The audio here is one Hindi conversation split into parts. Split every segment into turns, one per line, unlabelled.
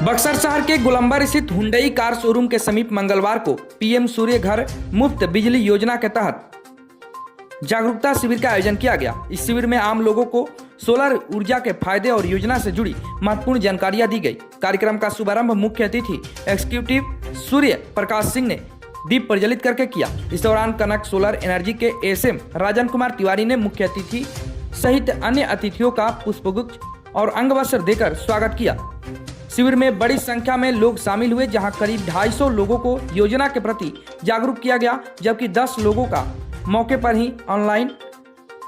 बक्सर शहर के गोलंबर स्थित हुंडई कार शोरूम के समीप मंगलवार को पीएम सूर्य घर मुफ्त बिजली योजना के तहत जागरूकता शिविर का आयोजन किया गया। इस शिविर में आम लोगों को सोलर ऊर्जा के फायदे और योजना से जुड़ी महत्वपूर्ण जानकारियां दी गई। कार्यक्रम का शुभारंभ मुख्य अतिथि एग्जीक्यूटिव सूर्य प्रकाश सिंह ने दीप प्रज्वलित करके किया। इस दौरान कनक सोलर एनर्जी के एसएम राजन कुमार तिवारी ने मुख्य अतिथि सहित अन्य अतिथियों का पुष्पगुच्छ और अंगवस्त्र देकर स्वागत किया। शिविर में बड़ी संख्या में लोग शामिल हुए, जहां करीब 250 लोगों को योजना के प्रति जागरूक किया गया, जबकि 10 लोगों का मौके पर ही ऑनलाइन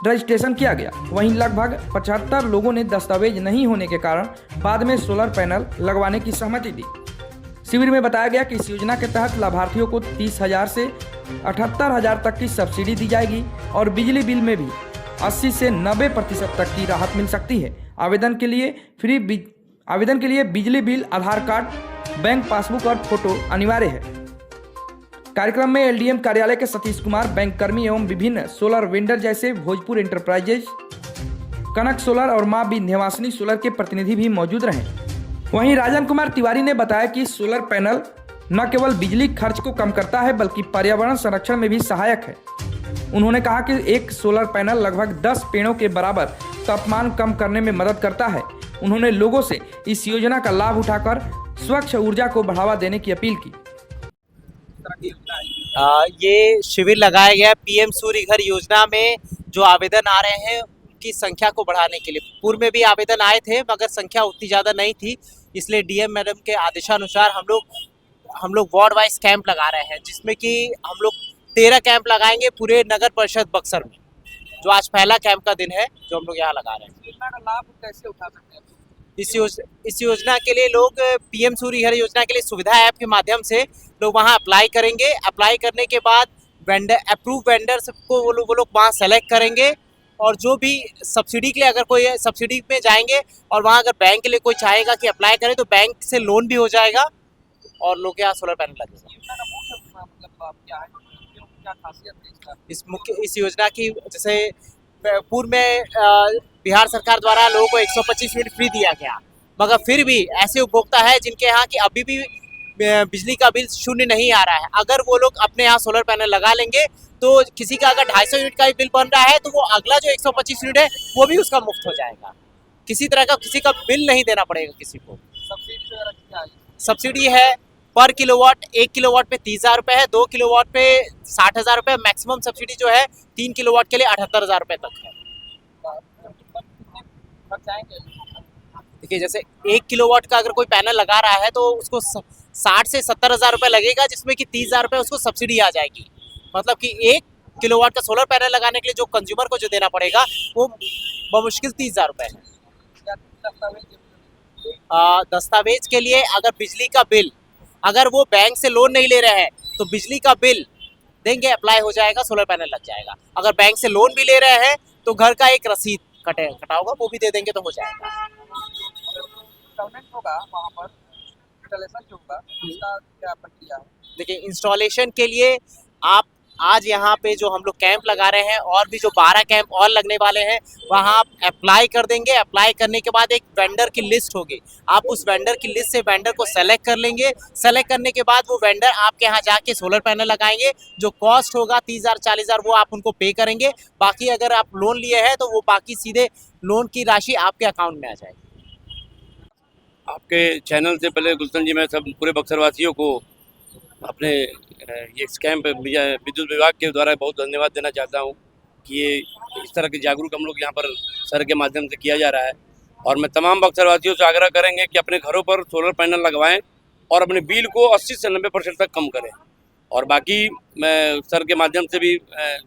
रजिस्ट्रेशन किया गया। वहीं लगभग 75 लोगों ने दस्तावेज नहीं होने के कारण बाद में सोलर पैनल लगवाने की सहमति दी। शिविर में बताया गया कि इस योजना के तहत लाभार्थियों को 30,000 से 78,000 तक की सब्सिडी दी जाएगी और बिजली बिल में भी 80 से 90% तक की राहत मिल सकती है। आवेदन के लिए बिजली बिल, आधार कार्ड, बैंक पासबुक और फोटो अनिवार्य है। कार्यक्रम में एलडीएम कार्यालय के सतीश कुमार, बैंक कर्मी एवं विभिन्न सोलर वेंडर जैसे भोजपुर एंटरप्राइजेज, कनक सोलर और मां विंध्यवासिनी सोलर के प्रतिनिधि भी मौजूद रहे। वहीं राजन कुमार तिवारी ने बताया कि सोलर पैनल न केवल बिजली खर्च को कम करता है बल्कि पर्यावरण संरक्षण में भी सहायक है। उन्होंने कहा कि एक सोलर पैनल लगभग 10 पेड़ों के बराबर तापमान कम करने में मदद करता है। उन्होंने लोगों से इस योजना का लाभ उठाकर स्वच्छ ऊर्जा को बढ़ावा देने की अपील की।
ये शिविर लगाया गया पीएम सूर्य घर योजना में जो आवेदन आ रहे हैं उनकी संख्या को बढ़ाने के लिए। पूर्व में भी आवेदन आए थे मगर संख्या उतनी ज़्यादा नहीं थी, इसलिए डीएम मैडम के आदेशानुसार हम लोग वार्ड वाइज कैंप लगा रहे हैं, जिसमें कि हम लोग 13 कैंप लगाएंगे पूरे नगर परिषद बक्सर में, जो आज पहला कैंप का दिन है जो हम लोग यहाँ लगा रहे हैं।
योजना का लाभ कैसे उठा सकते हैं?
इस योजना के लिए लोग पीएम सूर्य घर योजना के लिए सुविधा ऐप के माध्यम से लोग वहाँ अप्लाई करेंगे। अप्लाई करने के बाद अप्रूव वेंडर्स को वो लोग वहाँ सेलेक्ट करेंगे और जो भी सब्सिडी के लिए अगर कोई सब्सिडी में जाएंगे और वहाँ अगर बैंक के लिए कोई चाहेगा कि अप्लाई करें तो बैंक से लोन भी हो जाएगा और लोग यहाँ सोलर पैनल लगेगा।
योजना का मुख्य मतलब क्या है, क्या खासियत है इसका?
इस योजना की जैसे पूर्व में बिहार सरकार द्वारा लोगों को 125 यूनिट फ्री दिया गया, मगर फिर भी ऐसे उपभोक्ता है जिनके यहाँ की अभी भी बिजली का बिल शून्य नहीं आ रहा है। अगर वो लोग अपने यहाँ सोलर पैनल लगा लेंगे तो किसी का अगर 250 यूनिट का बिल बन रहा है तो वो अगला जो 125 यूनिट है वो भी उसका मुफ्त हो जाएगा। किसी का बिल नहीं देना पड़ेगा किसी को।
सब्सिडी वगैरह क्या है?
सब्सिडी है पर किलोवाट, 1 किलोवाट पे 30,000 रुपये है, 2 किलोवाट पे 60,000 रुपये, मैक्सिमम सब्सिडी जो है 3 किलोवाट के लिए 78,000 रुपये तक है। देखिए जैसे 1 किलोवाट का अगर कोई पैनल लगा रहा है तो उसको 60 से 70,000 रुपये लगेगा, जिसमें कि 30,000 रुपये उसको सब्सिडी आ जाएगी। मतलब कि 1 किलोवाट का सोलर पैनल लगाने के लिए जो कंज्यूमर को जो देना पड़ेगा वो बमुश्किल 30,000 रुपये है। दस्तावेज के लिए अगर बिजली का बिल, अगर वो बैंक से लोन नहीं ले रहे हैं तो बिजली का बिल देंगे, अप्लाई हो जाएगा, सोलर पैनल लग जाएगा। अगर बैंक से लोन भी ले रहे हैं तो घर का एक रसीद कटा होगा वो भी दे देंगे तो हो जाएगा।
इंस्टॉलमेंट होगा वहाँ पर, इंस्टॉलेशन जो होगा उसका क्या प्रक्रिया है?
देखिए इंस्टॉलेशन के लिए आप आज यहाँ पे जो हम लोग कैंप लगा रहे हैं और भी जो 12 कैंप और लगने वाले हैं वहाँ आप अप्लाई कर देंगे। अप्लाई करने के बाद एक वेंडर की लिस्ट होगी, आप उस वेंडर की लिस्ट से वेंडर को सेलेक्ट कर लेंगे। सेलेक्ट करने के बाद वो वेंडर आपके यहाँ जाके सोलर पैनल लगाएंगे। जो कॉस्ट होगा 30,000 40,000 वो आप उनको पे करेंगे। बाकी अगर आप लोन लिए हैं तो वो बाकी सीधे लोन की राशि आपके अकाउंट में आ जाएगी।
आपके चैनल से पहले गुलशन जी, मैं सब पूरे बक्सर वासियों को अपने ये कैंप विद्युत विभाग के द्वारा बहुत धन्यवाद देना चाहता हूँ कि ये इस तरह के जागरूक हम लोग यहाँ पर सर के माध्यम से किया जा रहा है। और मैं तमाम बक्सर वासियों से आग्रह करेंगे कि अपने घरों पर सोलर पैनल लगवाएं और अपने बिल को 80 से 90% तक कम करें। और बाकी मैं सर के माध्यम से भी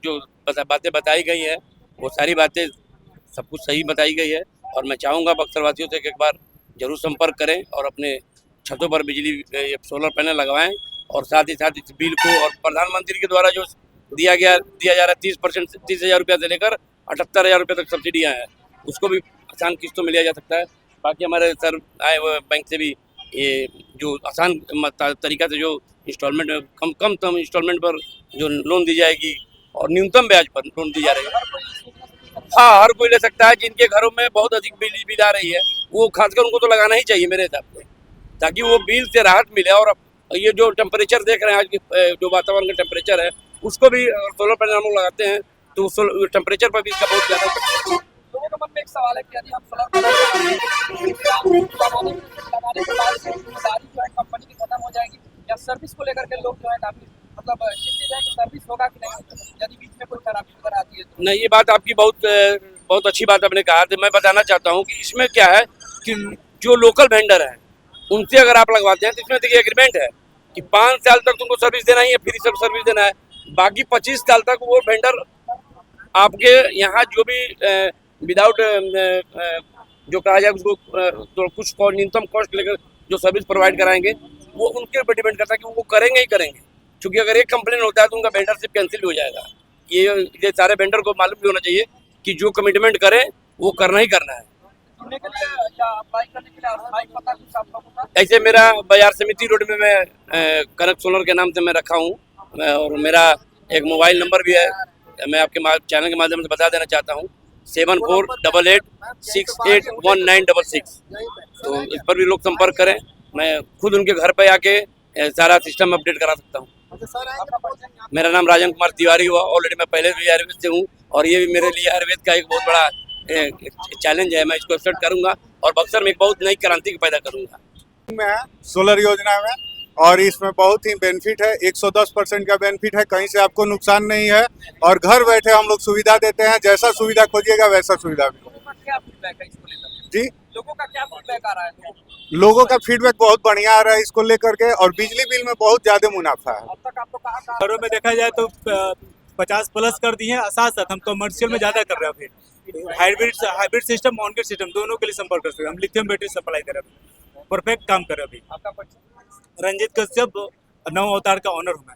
जो बातें बताई गई हैं वो सारी बातें सब कुछ सही बताई गई है। और मैं चाहूँगा बक्सर वासियों से एक बार ज़रूर संपर्क करें और अपने छतों पर बिजली सोलर पैनल लगवाएं। और साथ ही साथ इस बिल को, और प्रधानमंत्री के द्वारा जो दिया जा रहा है 30%, 30,000 रुपये से लेकर 78,000 रुपये तक सब्सिडियाँ हैं, उसको भी आसान किस्तों में लिया जा सकता है। बाकी हमारे सर आए हुए बैंक से भी ये जो आसान तरीका से जो इंस्टॉलमेंट कम इंस्टॉलमेंट पर जो लोन दी जाएगी और न्यूनतम ब्याज पर लोन दी जा रही है। हाँ, हर कोई ले सकता है। जिनके घरों में बहुत अधिक बिजली बिल आ रही है वो खासकर उनको तो लगाना ही चाहिए मेरे हिसाब से। ताकि वो बिल से राहत मिले। और ये जो टेम्परेचर देख रहे हैं आज की जो वातावरण का टेम्परेचर है उसको भी सोलर पैनल हम लोग लगाते हैं तो टेम्परेचर पर भी इसका बहुत ज़्यादा
लोगों के मन में एक सवाल है कि यदि हम सोलर पैनल लगाने के बाद से जिम्मेदारी जो है कंपनी की खत्म हो जाएगी, या सर्विस को लेकर के लोग जो है काफी मतलब चिंतित है कि सर्विस होगा कि नहीं यदि बीच में कोई खराबी वगैरह आती है तो।
नहीं, ये बात आपकी बहुत अच्छी बात आपने कहा। तो मैं बताना चाहता हूँ कि इसमें क्या है कि जो लोकल वेंडर हैं उनसे अगर आप लगवाते हैं तो इसमें देखिए एग्रीमेंट है कि 5 साल तक तुमको सर्विस देना ही है, फ्री सर्विस देना है। बाकी 25 साल तक वो वेंडर आपके यहाँ जो भी विदाउट जो कहा जाए उसको तो कुछ न्यूनतम कॉस्ट लेकर जो सर्विस प्रोवाइड कराएंगे वो उनके ऊपर डिपेंड करता है कि वो करेंगे ही करेंगे। क्योंकि अगर एक कंप्लेन होता है तो उनका वेंडरशिप कैंसिल भी हो जाएगा। ये सारे वेंडर को मालूम भी होना चाहिए कि जो कमिटमेंट करें वो करना ही करना है।
जुड़ने के लिए या अप्लाई करने के लिए अस्थायी पता कुछ आप लोगों का?
ऐसे मेरा बाजार समिति रोड में मैं कनक सोलर के नाम से मैं रखा हूँ और मेरा एक मोबाइल नंबर भी है। मैं आपके चैनल के माध्यम से बता देना चाहता हूँ 7488681966। तो इस पर भी लोग संपर्क करें। मैं खुद उनके घर पे आके सारा सिस्टम अपडेट करा सकता हूँ। मेरा नाम राजन कुमार तिवारी हुआ। ऑलरेडी मैं पहले भी आयुर्वेद से हूँ और ये भी मेरे लिए आयुर्वेद का एक बहुत बड़ा चैलेंज है। मैं इसको एक्सेप्ट करूंगा और बक्सर में एक बहुत नई क्रांति पैदा करूंगा।
में सोलर योजना में और इसमें बहुत ही बेनिफिट है। 110% का बेनिफिट है, कहीं से आपको नुकसान नहीं है और घर बैठे हम लोग सुविधा देते हैं। जैसा सुविधा खोजिएगा वैसा सुविधा भी।
लोगों का क्या फीडबैक है इसको लेकर?
जी,
लोगों का क्या फीडबैक आ रहा है?
लोगों का फीडबैक बहुत बढ़िया आ रहा है इसको लेकर के और बिजली बिल में बहुत ज्यादा मुनाफा है।
अब तक आपको कहा
घरों में देखा जाए तो 50+ कर दिए हैं। साथ साथ हम कमर्शियल में ज़्यादा कर रहे हैं। फिर hybrid system, on grid system दोनों के लिए संपर्क कर सकते हैं। हम लिथियम बैटरी सप्लाई दे रहे हैं, परफेक्ट काम कर रहे हैं अभी।
आपका परिचय?
रंजित कश्यप, 9 अवतार का ऑनर हूँ मैं।